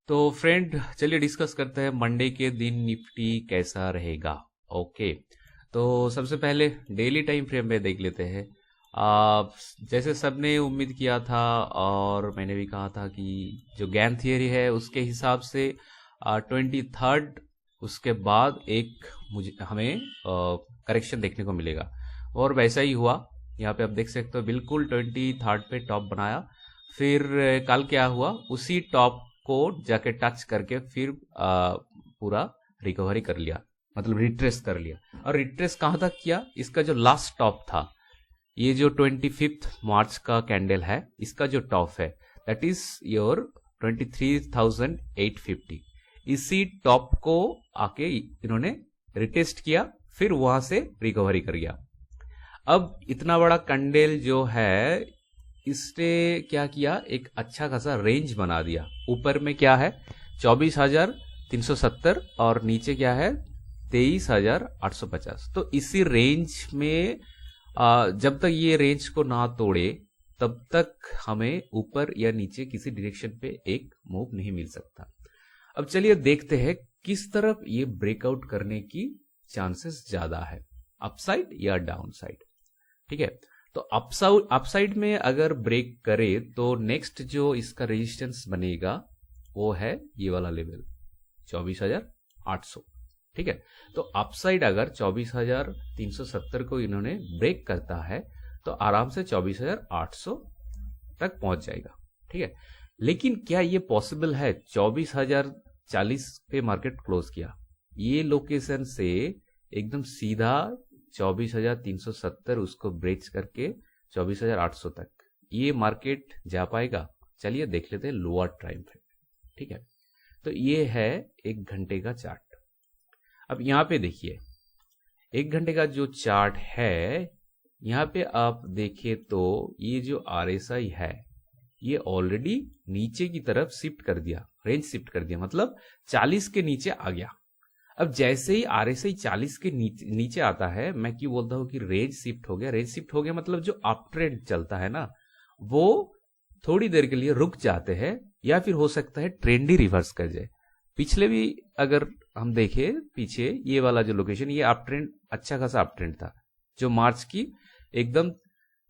तो फ्रेंड चलिए डिस्कस करते हैं मंडे के दिन निफ्टी कैसा रहेगा। ओके, तो सबसे पहले डेली टाइम फ्रेम में देख लेते हैं। जैसे सबने उम्मीद किया था और मैंने भी कहा था कि जो गैन थियरी है उसके हिसाब से 23rd उसके बाद एक मुझे हमें करेक्शन देखने को मिलेगा और वैसा ही हुआ। यहाँ पे आप देख सकते हो बिल्कुल 23rd पे टॉप बनाया, फिर कल क्या हुआ, उसी टॉप को जाके टच करके फिर पूरा रिकवरी कर लिया, मतलब रिट्रेस कर लिया। और रिट्रेस कहाँ तक किया, इसका जो लास्ट टॉप था, ये जो 25 मार्च का कैंडल है, इसका जो टॉप है दैट इज योर 23,850। इसी टॉप को आके इन्होंने रिटेस्ट किया, फिर वहां से रिकवरी कर गया। अब इतना बड़ा कैंडल जो है, इसने क्या किया, एक अच्छा खासा रेंज बना दिया। ऊपर में क्या है 24,370 और नीचे क्या है 23,850। तो इसी रेंज में जब तक ये रेंज को ना तोड़े तब तक हमें ऊपर या नीचे किसी डायरेक्शन पे एक मूव नहीं मिल सकता। अब चलिए देखते हैं किस तरफ ये ब्रेकआउट करने की चांसेस ज्यादा है, अपसाइड या डाउनसाइड। ठीक है, तो अपसाइड में अगर ब्रेक करे तो नेक्स्ट जो इसका रेजिस्टेंस बनेगा वो है ये वाला लेवल 24,800। ठीक है, तो अपसाइड अगर 24,370 को इन्होंने ब्रेक करता है तो आराम से 24,800 तक पहुंच जाएगा। ठीक है, लेकिन क्या ये पॉसिबल है? 24,040 पे मार्केट क्लोज किया, ये लोकेशन से एकदम सीधा 24,370 उसको ब्रेच करके 24,800 तक ये मार्केट जा पाएगा? चलिए देख लेते हैं लोअर टाइम फ्रेम। ठीक है, तो ये है 1 घंटे का चार्ट। अब यहाँ पे देखिए 1 घंटे का जो चार्ट है, यहाँ पे आप देखिए तो ये जो RSI है ये ऑलरेडी नीचे की तरफ शिफ्ट कर दिया, रेंज शिफ्ट कर दिया, मतलब 40 के नीचे आ गया। अब जैसे ही RSI 40 के नीचे आता है, मैं क्यों बोलता हूं कि रेंज शिफ्ट हो गया। रेंज शिफ्ट हो गया मतलब जो अप ट्रेंड चलता है ना, वो थोड़ी देर के लिए रुक जाते हैं या फिर हो सकता है ट्रेंड ही रिवर्स कर जाए। पिछले भी अगर हम देखें पीछे, ये वाला जो लोकेशन, ये अप ट्रेंड, अच्छा खासा अप ट्रेंड था जो मार्च की एकदम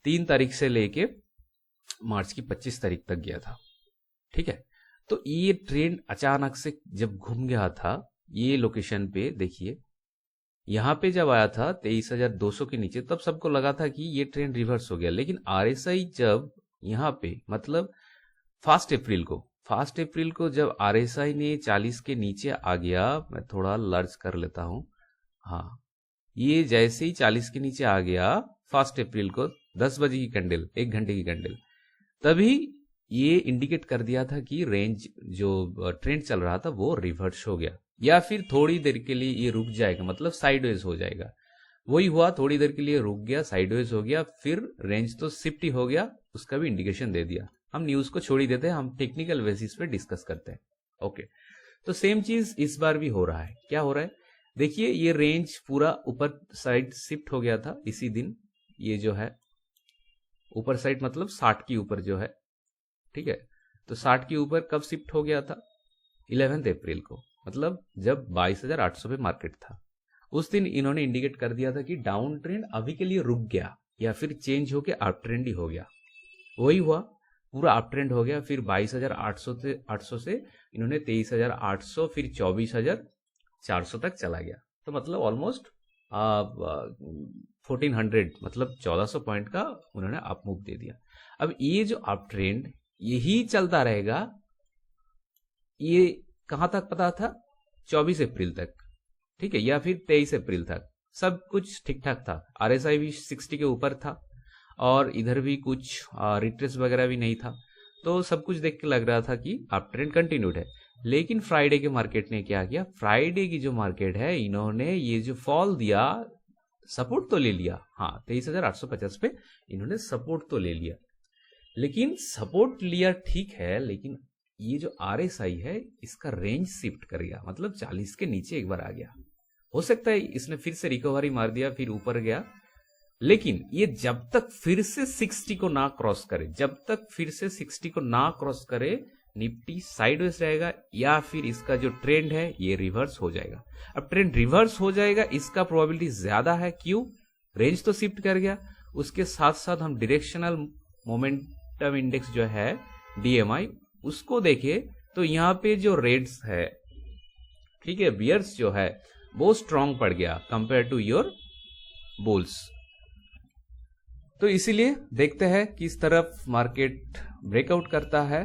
3 तारीख से लेके मार्च की 25 तारीख तक गया था। ठीक है, तो ये ट्रेंड अचानक से जब घूम गया था, ये लोकेशन पे देखिए, यहां पे जब आया था 23,200 के नीचे, तब सबको लगा था कि ये ट्रेंड रिवर्स हो गया। लेकिन RSI जब यहां पे, मतलब 1 अप्रैल को जब RSI ने 40 के नीचे आ गया, मैं थोड़ा लर्ज कर लेता हूं, हाँ, ये जैसे ही 40 के नीचे आ गया 1 अप्रैल को 10 बजे की कैंडल, 1 घंटे की कैंडल, तभी ये इंडिकेट कर दिया था कि रेंज जो ट्रेंड चल रहा था वो रिवर्स हो गया, या फिर थोड़ी देर के लिए ये रुक जाएगा, मतलब साइडवेज हो जाएगा। वही हुआ, थोड़ी देर के लिए रुक गया, साइडवेज हो गया, फिर रेंज तो शिफ्ट ही हो गया, उसका भी इंडिकेशन दे दिया। हम न्यूज को छोड़ ही देते हैं, हम टेक्निकल बेसिस पे डिस्कस करते हैं। ओके, तो सेम चीज इस बार भी हो रहा है। क्या हो रहा है देखिए, ये रेंज पूरा ऊपर साइड शिफ्ट हो गया था इसी दिन। ये जो है ऊपर साइड मतलब 60 के ऊपर जो है, ठीक है, तो 60 के ऊपर कब शिफ्ट हो गया था? 11 अप्रैल को, मतलब जब 22,800 पे मार्केट था। उस दिन इन्होंने इंडिकेट कर दिया था कि डाउन ट्रेंड अभी के लिए रुक गया या फिर चेंज होके अप ट्रेंड ही हो गया। वही हुआ, पूरा अप ट्रेंड हो गया, फिर 22,800 से इन्होंने 23,800, फिर 24,400 तक चला गया। तो मतलब ऑलमोस्ट 1400, मतलब 1400 पॉइंट का उन्होंने अप मूव दे दिया। अब ये जो अप ट्रेंड यही चलता रहेगा, ये कहां तक पता था? 24 अप्रैल तक, ठीक है, या फिर 23 अप्रैल तक सब कुछ ठीक ठाक था। RSI भी 60 के ऊपर था और इधर भी कुछ रिट्रेस वगैरह भी नहीं था, तो सब कुछ देख के लग रहा था कि अप ट्रेंड कंटिन्यूड है। लेकिन फ्राइडे के मार्केट ने क्या किया, फ्राइडे की जो मार्केट है, इन्होंने ये जो फॉल दिया, सपोर्ट तो ले लिया, हाँ 23,850 पे इन्होंने सपोर्ट तो ले लिया, लेकिन सपोर्ट लिया ठीक है, लेकिन ये जो RSI है इसका रेंज शिफ्ट कर गया, मतलब 40 के नीचे एक बार आ गया। हो सकता है इसने फिर से रिकवरी मार दिया, फिर ऊपर गया, लेकिन ये जब तक फिर से 60 को ना क्रॉस करे, जब तक फिर से 60 को ना क्रॉस करे, निफ्टी साइडवेज रहेगा या फिर इसका जो ट्रेंड है ये रिवर्स हो जाएगा। अब ट्रेंड रिवर्स हो जाएगा इसका प्रोबेबिलिटी ज्यादा है, क्यों? रेंज तो शिफ्ट कर गया, उसके साथ साथ हम डायरेक्शनल मोमेंटम इंडेक्स जो है DMI उसको देखे तो यहाँ पे जो रेड्स है, ठीक है, बियर्स जो है वो स्ट्रांग पड़ गया कंपेयर टू योर बुल्स। तो इसीलिए देखते हैं किस तरफ मार्केट ब्रेकआउट करता है।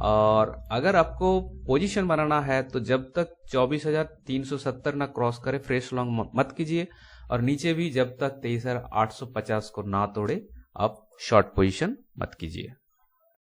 और अगर आपको पोजीशन बनाना है तो जब तक 24,370 ना क्रॉस करे फ्रेश लॉन्ग मत कीजिए, और नीचे भी जब तक 23,850 को ना तोड़े आप शॉर्ट पोजीशन मत कीजिए।